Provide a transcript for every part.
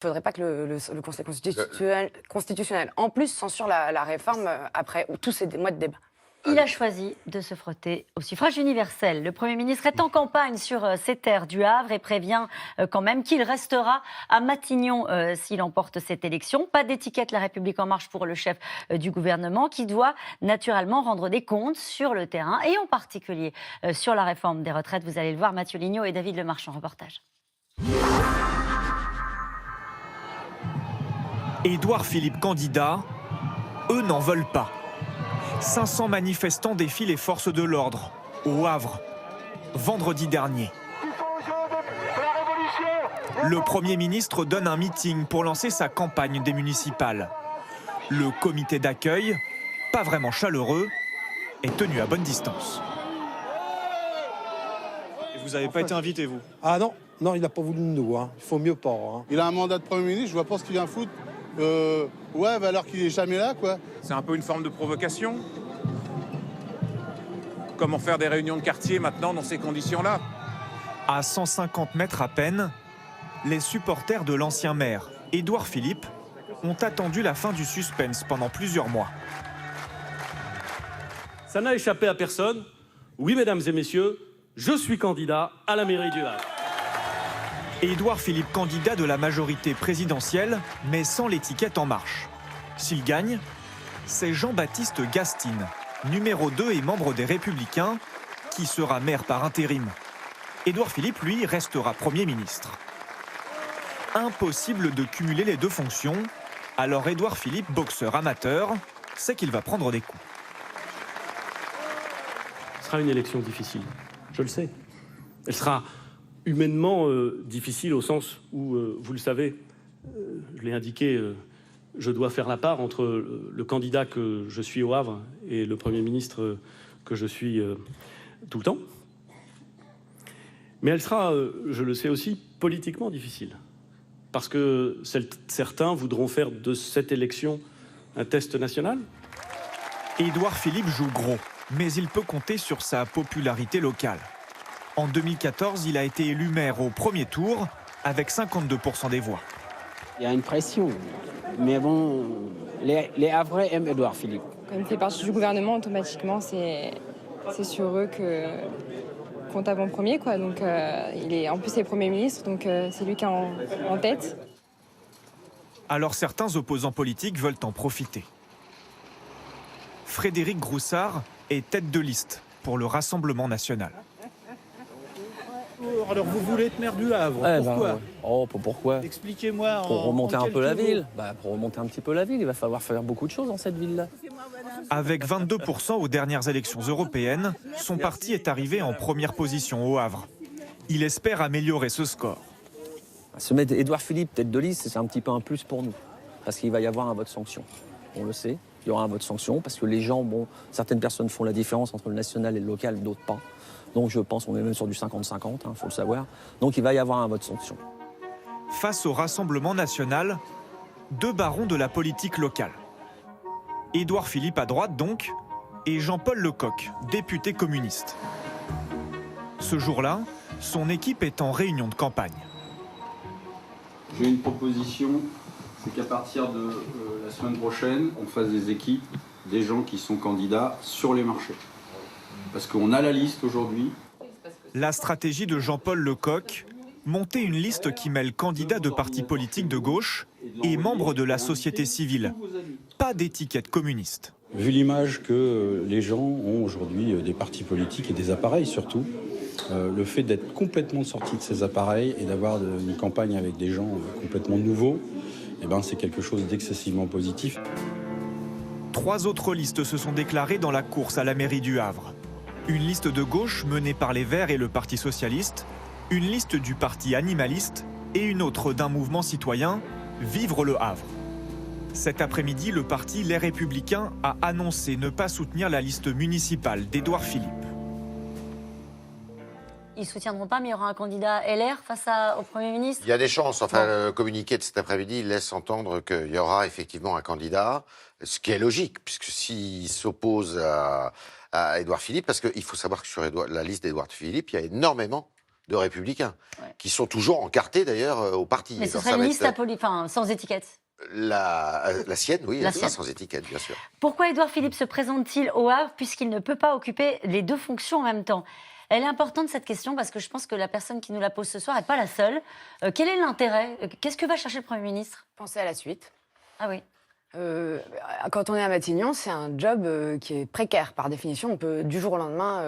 Il ne faudrait pas que le Conseil constitutionnel, en plus, censure la réforme après tous ces mois de débat. Il a choisi de se frotter au suffrage universel. Le Premier ministre est en campagne sur ces terres du Havre et prévient quand même qu'il restera à Matignon s'il emporte cette élection. Pas d'étiquette La République En Marche pour le chef du gouvernement qui doit naturellement rendre des comptes sur le terrain et en particulier sur la réforme des retraites. Vous allez le voir, Mathieu Lignot et David Lemarchand, reportage. Édouard Philippe candidat, eux n'en veulent pas. 500 manifestants défient les forces de l'ordre au Havre, vendredi dernier. Le Premier ministre donne un meeting pour lancer sa campagne des municipales. Le comité d'accueil, pas vraiment chaleureux, est tenu à bonne distance. Et vous n'avez pas été invité, vous? Ah non, non, il n'a pas voulu de nous. Hein. Il faut mieux pas. Hein. Il a un mandat de Premier ministre, je vois pas ce qu'il vient foutre. Ouais, bah alors qu'il est jamais là, quoi. C'est un peu une forme de provocation. Comment faire des réunions de quartier maintenant dans ces conditions-là? À 150 mètres à peine, les supporters de l'ancien maire, Édouard Philippe, ont attendu la fin du suspense pendant plusieurs mois. Ça n'a échappé à personne. Oui, mesdames et messieurs, je suis candidat à la mairie du Havre. Édouard Philippe, candidat de la majorité présidentielle, mais sans l'étiquette En Marche. S'il gagne, c'est Jean-Baptiste Gastine, numéro 2 et membre des Républicains, qui sera maire par intérim. Édouard Philippe, lui, restera Premier ministre. Impossible de cumuler les deux fonctions, alors Édouard Philippe, boxeur amateur, sait qu'il va prendre des coups. Ce sera une élection difficile, je le sais. Elle sera humainement difficile au sens où, vous le savez, je l'ai indiqué, je dois faire la part entre le candidat que je suis au Havre et le Premier ministre que je suis tout le temps. Mais elle sera, je le sais aussi, politiquement difficile. Parce que certains voudront faire de cette élection un test national. Édouard Philippe joue gros, mais il peut compter sur sa popularité locale. En 2014, il a été élu maire au premier tour avec 52% des voix. Il y a une pression, mais bon, les Havrais aiment Édouard Philippe. Quand il fait partie du gouvernement, automatiquement, c'est sur eux qu'on tape en premier, quoi. Donc, en plus, c'est Premier ministre, donc c'est lui qui est en tête. Alors certains opposants politiques veulent en profiter. Frédéric Groussard est tête de liste pour le Rassemblement national. Alors vous voulez être maire du Havre, pourquoi pourquoi Expliquez-moi. Pour remonter un peu la ville. Pour remonter un petit peu la ville, il va falloir faire beaucoup de choses dans cette ville-là. Avec 22% aux dernières élections européennes, son parti est arrivé en première position au Havre. Il espère améliorer ce score. Se mettre Édouard Philippe tête de liste, c'est un petit peu un plus pour nous. Parce qu'il va y avoir un vote sanction. On le sait, il y aura un vote sanction parce que les gens, certaines personnes font la différence entre le national et le local, d'autres pas. Donc je pense qu'on est même sur du 50-50, faut le savoir. Donc il va y avoir un vote sanction. Face au Rassemblement national, deux barons de la politique locale. Édouard Philippe à droite donc, et Jean-Paul Lecoq, député communiste. Ce jour-là, son équipe est en réunion de campagne. J'ai une proposition, c'est qu'à partir de la semaine prochaine, on fasse des équipes, des gens qui sont candidats sur les marchés. Parce qu'on a la liste aujourd'hui. La stratégie de Jean-Paul Lecoq, monter une liste qui mêle candidats de partis politiques de gauche et membres de la société civile. Pas d'étiquette communiste. Vu l'image que les gens ont aujourd'hui des partis politiques et des appareils surtout, le fait d'être complètement sorti de ces appareils et d'avoir une campagne avec des gens complètement nouveaux, c'est quelque chose d'excessivement positif. 3 autres listes se sont déclarées dans la course à la mairie du Havre. Une liste de gauche menée par les Verts et le Parti socialiste, une liste du Parti animaliste et une autre d'un mouvement citoyen, Vivre le Havre. Cet après-midi, le parti Les Républicains a annoncé ne pas soutenir la liste municipale d'Édouard Philippe. Ils ne soutiendront pas, mais il y aura un candidat LR face au Premier ministre. Il y a des chances. Enfin, le communiqué de cet après-midi laisse entendre qu'il y aura effectivement un candidat, ce qui est logique, puisque s'il s'oppose à Édouard Philippe, parce qu'il faut savoir que sur la liste d'Édouard Philippe, il y a énormément de Républicains, qui sont toujours encartés d'ailleurs au parti. Mais ce Alors, serait ça une va liste être sans étiquette. la sienne, oui, La elle sera sienne. sans étiquette, bien sûr. Pourquoi Édouard Philippe se présente-t-il au Havre puisqu'il ne peut pas occuper les deux fonctions en même temps? Elle est importante cette question parce que je pense que la personne qui nous la pose ce soir n'est pas la seule. Quel est l'intérêt? Qu'est-ce que va chercher le Premier ministre? Pensez à la suite. Ah oui. Quand on est à Matignon, c'est un job qui est précaire par définition. On peut du jour au lendemain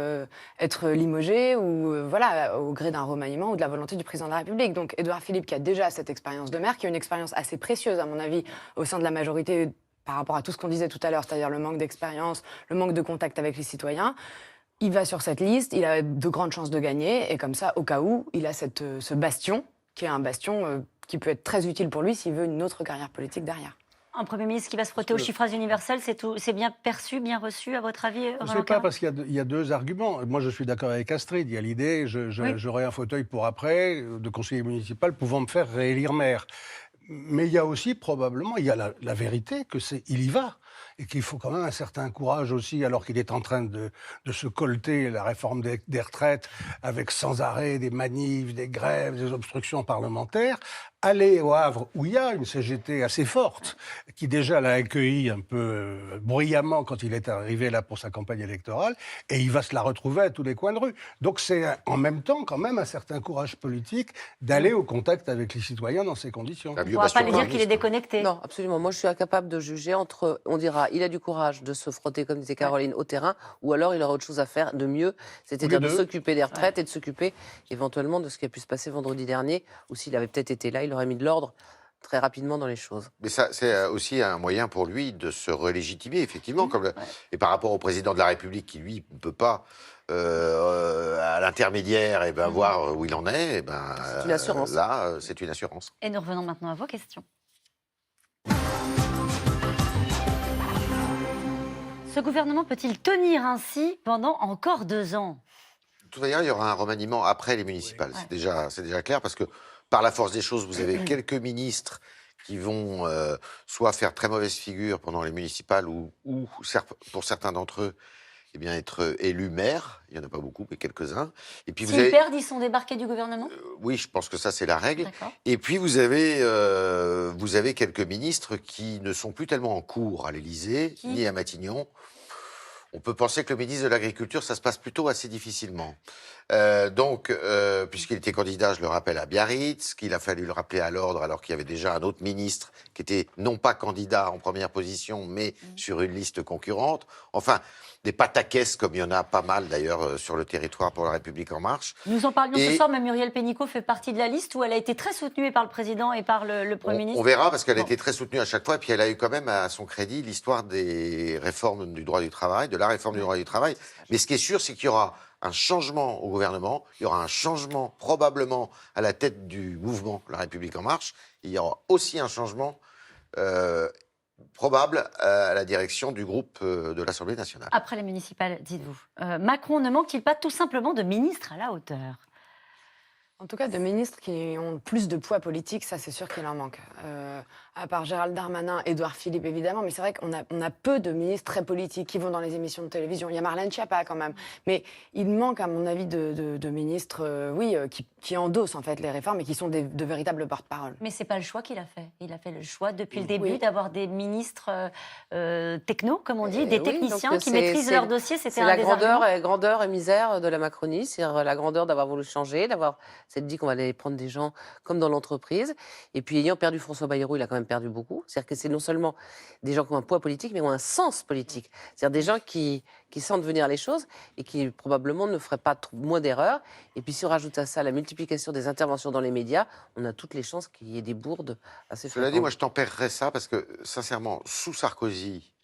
être limogé ou voilà au gré d'un remaniement ou de la volonté du président de la République. Donc Édouard Philippe qui a déjà cette expérience de maire, qui a une expérience assez précieuse à mon avis au sein de la majorité par rapport à tout ce qu'on disait tout à l'heure, c'est-à-dire le manque d'expérience, le manque de contact avec les citoyens. Il va sur cette liste, il a de grandes chances de gagner et comme ça, au cas où, il a ce bastion qui est un bastion qui peut être très utile pour lui s'il veut une autre carrière politique derrière. Un Premier ministre qui va se frotter au suffrage universel, c'est bien perçu, bien reçu, à votre avis? Je ne sais pas, parce qu'il y a deux arguments. Moi, je suis d'accord avec Astrid. Il y a l'idée, j'aurai un fauteuil pour après, de conseiller municipal, pouvant me faire réélire maire. Mais il y a aussi, probablement, il y a la vérité, il y va. Et qu'il faut quand même un certain courage aussi, alors qu'il est en train de se colter la réforme des retraites, avec sans arrêt des manifs, des grèves, des obstructions parlementaires, aller au Havre, où il y a une CGT assez forte, qui déjà l'a accueilli un peu bruyamment quand il est arrivé là pour sa campagne électorale, et il va se la retrouver à tous les coins de rue. Donc c'est en même temps quand même un certain courage politique d'aller au contact avec les citoyens dans ces conditions. On ne pourra pas lui dire qu'il est déconnecté. Non, absolument. Moi, je suis incapable de juger entre, on dira, il a du courage de se frotter, comme disait Caroline, au terrain, ou alors il aura autre chose à faire de mieux, c'est-à-dire de s'occuper des retraites et de s'occuper éventuellement de ce qui a pu se passer vendredi dernier, ou s'il avait peut-être été là, il aurait mis de l'ordre très rapidement dans les choses. Mais ça, c'est aussi un moyen pour lui de se relégitimer, effectivement. Et par rapport au président de la République, qui, lui, ne peut pas, à l'intermédiaire, voir où il en est, c'est une assurance. Là, c'est une assurance. Et nous revenons maintenant à vos questions. Ce gouvernement peut-il tenir ainsi pendant encore 2 ans? De toute manière, il y aura un remaniement après les municipales. C'est déjà clair, parce que par la force des choses, vous avez quelques ministres qui vont soit faire très mauvaise figure pendant les municipales ou pour certains d'entre eux, être élus maires. Il n'y en a pas beaucoup, mais quelques-uns. Et puis S'ils perdent, ils sont débarqués du gouvernement? Oui, je pense que ça, c'est la règle. Et puis, vous avez quelques ministres qui ne sont plus tellement en cours à l'Élysée, ni à Matignon. On peut penser que le ministre de l'Agriculture, ça se passe plutôt assez difficilement. Puisqu'il était candidat, je le rappelle, à Biarritz, qu'il a fallu le rappeler à l'ordre alors qu'il y avait déjà un autre ministre qui était non pas candidat en première position, mais sur une liste concurrente. Enfin, des pataquès, comme il y en a pas mal d'ailleurs sur le territoire pour La République En Marche. Nous en parlions ce soir, mais Muriel Pénicaud fait partie de la liste où elle a été très soutenue par le président et par le Premier ministre. On verra, parce qu'elle a été très soutenue à chaque fois, et puis elle a eu quand même à son crédit l'histoire des réformes du droit du travail, de la réforme du droit du travail. Mais ce qui est sûr, c'est qu'il y aura un changement au gouvernement, il y aura un changement probablement à la tête du mouvement La République En Marche, il y aura aussi un changement probable à la direction du groupe de l'Assemblée nationale. Après les municipales, dites-vous. Macron ne manque-t-il pas tout simplement de ministres à la hauteur? En tout cas, de ministres qui ont plus de poids politique, ça c'est sûr qu'il en manque. À part Gérald Darmanin, Édouard Philippe évidemment, mais c'est vrai qu'on a peu de ministres très politiques qui vont dans les émissions de télévision. Il y a Marlène Schiappa quand même, mais il manque à mon avis de ministres, qui endossent en fait les réformes et qui sont de véritables porte-parole. Mais c'est pas le choix qu'il a fait. Il a fait le choix depuis le début d'avoir des ministres techno, comme on dit, des techniciens qui maîtrisent leur dossier. C'était un des arguments. C'est la grandeur et misère de la Macronie, c'est la grandeur d'avoir voulu changer, d'avoir s'être dit qu'on va aller prendre des gens comme dans l'entreprise. Et puis ayant perdu François Bayrou, il a quand même perdu beaucoup. C'est-à-dire que c'est non seulement des gens qui ont un poids politique, mais qui ont un sens politique. C'est-à-dire des gens qui sentent venir les choses et qui probablement ne feraient pas moins d'erreurs. Et puis si on rajoute à ça la multiplication des interventions dans les médias, on a toutes les chances qu'il y ait des bourdes assez fréquentes. Cela dit, moi je tempérerais ça parce que, sincèrement, sous Sarkozy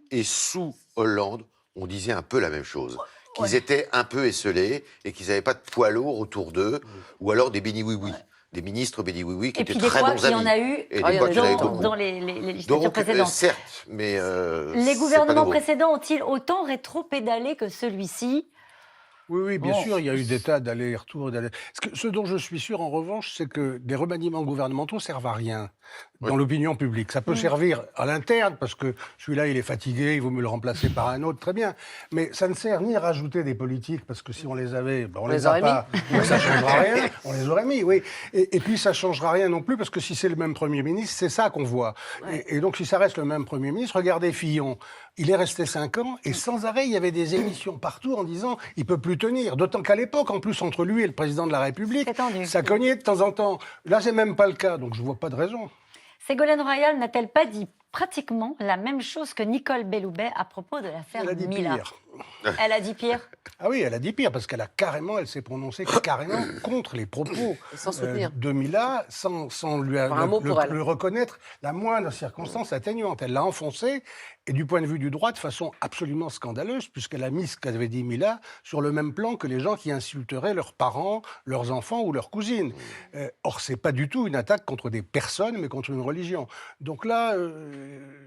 et sous Hollande, on disait un peu la même chose. Qu'ils étaient un peu esselés et qu'ils n'avaient pas de poids lourd autour d'eux, ou alors des béni-oui-oui. Des ministres béni-oui-oui qui étaient très bons amis. Et puis des fois, il y en a eu dans les législatures précédentes. Certes, mais les gouvernements précédents ont-ils autant rétro-pédalé que celui-ci? Oui, bien sûr, il y a eu des tas d'allers-retours. Ce dont je suis sûr, en revanche, c'est que des remaniements gouvernementaux servent à rien. dans l'opinion publique. Ça peut servir à l'interne, parce que celui-là, il est fatigué, il vaut mieux le remplacer par un autre, très bien. Mais ça ne sert ni à rajouter des politiques, parce que si on les avait, on les a pas, donc ça ne changera rien, on les aurait mis, oui. Et puis ça ne changera rien non plus, parce que si c'est le même Premier ministre, c'est ça qu'on voit. Et donc si ça reste le même Premier ministre, regardez Fillon. Il est resté 5 ans et sans arrêt, il y avait des émissions partout en disant il ne peut plus tenir. D'autant qu'à l'époque, en plus, entre lui et le président de la République, ça cognait de temps en temps. Là, c'est même pas le cas, donc je ne vois pas de raison. Ségolène Royal n'a-t-elle pas dit pratiquement la même chose que Nicole Belloubet à propos de l'affaire Mila? Elle a dit pire. Ah oui, elle a dit pire, parce qu'elle s'est prononcée carrément contre les propos de Mila, sans lui le reconnaître la moindre circonstance atténuante. Elle l'a enfoncé, et du point de vue du droit, de façon absolument scandaleuse, puisqu'elle a mis ce qu'avait dit Mila sur le même plan que les gens qui insulteraient leurs parents, leurs enfants ou leurs cousines. Or, c'est pas du tout une attaque contre des personnes, mais contre une religion. Donc là,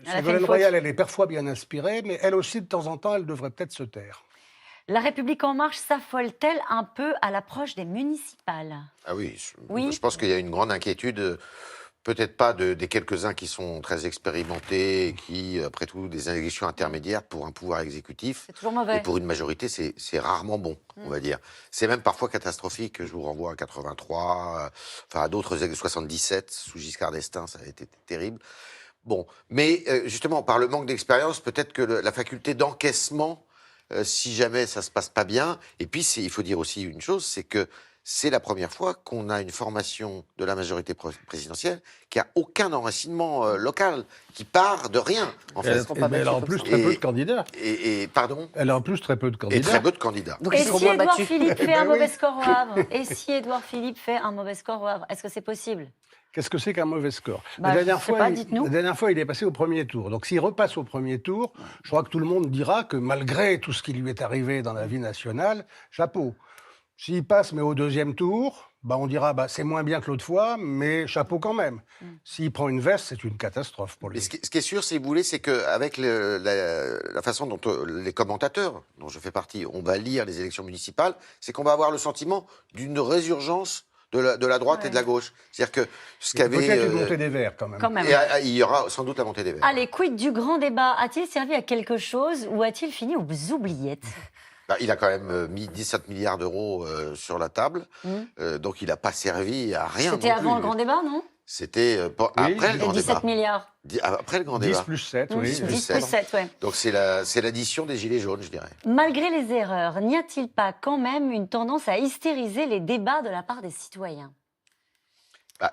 Ségolène Royal, elle est parfois bien inspirée, mais elle aussi, de temps en temps, elle devrait peut-être se taire. La République En Marche s'affole-t-elle un peu à l'approche des municipales? Ah oui, je pense qu'il y a une grande inquiétude, peut-être pas des quelques-uns qui sont très expérimentés et qui, après tout, des élections intermédiaires pour un pouvoir exécutif. C'est toujours mauvais. Et pour une majorité, c'est rarement bon, on va dire. C'est même parfois catastrophique. Je vous renvoie à 83, à d'autres 77, sous Giscard d'Estaing, ça a été terrible. Bon, mais justement, par le manque d'expérience, peut-être que la faculté d'encaissement, si jamais ça se passe pas bien, et puis il faut dire aussi une chose, c'est que c'est la première fois qu'on a une formation de la majorité présidentielle qui a aucun enracinement local, qui part de rien, en fait. Elle a en plus très peu de candidats. Pardon ? Elle a en plus très peu de candidats. Et très peu de candidats. Donc, et si Édouard Philippe fait un mauvais score au Havre? Et si Édouard Philippe fait un mauvais score au Havre, est-ce que c'est possible? Qu'est-ce que c'est qu'un mauvais score? La dernière fois, il est passé au premier tour. Donc, s'il repasse au premier tour, je crois que tout le monde dira que malgré tout ce qui lui est arrivé dans la vie nationale, chapeau. S'il passe, mais au deuxième tour, on dira c'est moins bien que l'autre fois, mais chapeau quand même. S'il prend une veste, c'est une catastrophe pour lui. Mais ce qui est sûr, si vous voulez, c'est qu'avec la façon dont les commentateurs, dont je fais partie, on va lire les élections municipales, c'est qu'on va avoir le sentiment d'une résurgence de la droite et de la gauche. C'est-à-dire que ce qu'avait... Peut-être une montée des Verts, quand même. Et il y aura sans doute la montée des Verts. Allez, quid du grand débat? A-t-il servi à quelque chose ou a-t-il fini aux oubliettes? Il a quand même mis 17 milliards d'euros sur la table, donc il n'a pas servi à rien. C'était avant le grand débat, non? C'était après le grand débat. 17 milliards. Après le grand débat. 10 plus 7, oui. 10 plus 7, oui. Donc c'est l'addition des gilets jaunes, je dirais. Malgré les erreurs, n'y a-t-il pas quand même une tendance à hystériser les débats de la part des citoyens?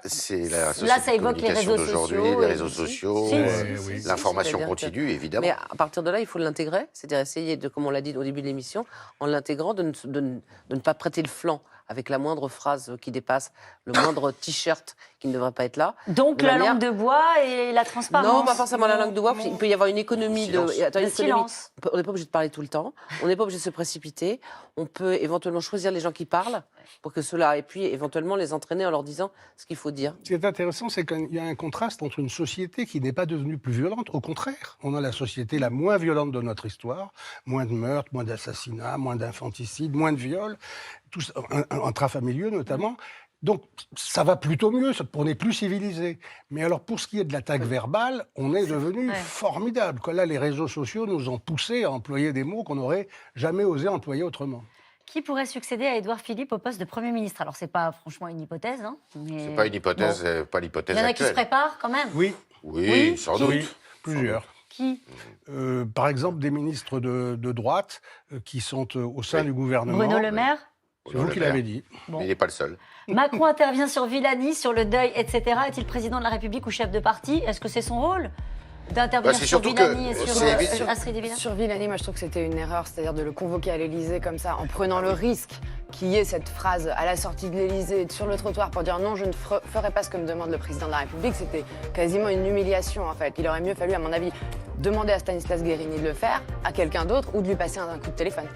C'est la Là, ça évoque les réseaux d'aujourd'hui, sociaux. les réseaux sociaux, l'information continue, évidemment. Mais à partir de là, il faut l'intégrer, c'est-à-dire essayer de, comme on l'a dit au début de l'émission, en l'intégrant, de ne pas prêter le flanc avec la moindre phrase qui dépasse, le moindre t-shirt qui ne devrait pas être là. Donc la langue de bois et la transparence. Non, pas forcément la langue de bois. Il peut y avoir une économie de silence. On n'est pas obligé de parler tout le temps. On n'est pas obligé de se précipiter. On peut éventuellement choisir les gens qui parlent pour que ceux-là, et puis éventuellement les entraîner en leur disant ce qu'il faut dire. Ce qui est intéressant, c'est qu'il y a un contraste entre une société qui n'est pas devenue plus violente. Au contraire, on a la société la moins violente de notre histoire. Moins de meurtres, moins d'assassinats, moins d'infanticides, moins de viols, intrafamilieux notamment. Donc, ça va plutôt mieux, on est plus civilisé. Mais alors, pour ce qui est de l'attaque verbale, on est devenu formidable. Là, les réseaux sociaux nous ont poussés à employer des mots qu'on n'aurait jamais osé employer autrement. Qui pourrait succéder à Édouard Philippe au poste de Premier ministre? Alors, c'est pas franchement une hypothèse. Mais... C'est pas une hypothèse, pas l'hypothèse actuelle. Il y en a qui se préparent quand même? Oui, sans doute. Oui, plusieurs. Qui? Par exemple, des ministres de droite qui sont au sein du gouvernement. Bruno Le Maire? C'est vous qui l'avez dit. Bon. Il n'est pas le seul. Macron intervient sur Villani, sur le deuil, etc. Est-il président de la République ou chef de parti? Est-ce que c'est son rôle d'intervenir sur Villani et sur Astrid Villani? Sur Villani, moi je trouve que c'était une erreur, c'est-à-dire de le convoquer à l'Élysée comme ça, en prenant le risque qu'il y ait cette phrase à la sortie de l'Élysée, sur le trottoir, pour dire non, je ne ferai pas ce que me demande le président de la République. C'était quasiment une humiliation en fait. Il aurait mieux fallu, à mon avis, demander à Stanislas Guerini de le faire, à quelqu'un d'autre, ou de lui passer un coup de téléphone.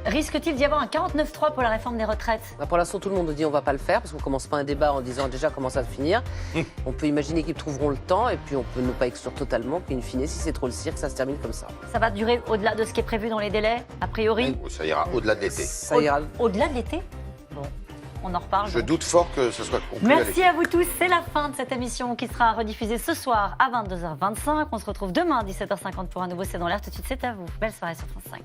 Risque-t-il d'y avoir un 49-3 pour la réforme des retraites? Pour l'instant, tout le monde dit on ne va pas le faire parce qu'on ne commence pas un débat en disant déjà comment ça va finir. On peut imaginer qu'ils trouveront le temps et puis on peut ne pas exclure totalement qu'in fine, si c'est trop le cirque, ça se termine comme ça. Ça va durer au-delà de ce qui est prévu dans les délais, a priori? Ça ira au-delà de l'été. Ça ira. Au-delà de l'été? Bon. On en reparle. Je doute fort que ce soit conclu. Merci à vous tous. C'est la fin de cette émission qui sera rediffusée ce soir à 22h25. On se retrouve demain à 17h50 pour un nouveau C'est dans l'air. Tout de suite, c'est à vous. Belle soirée sur France 5.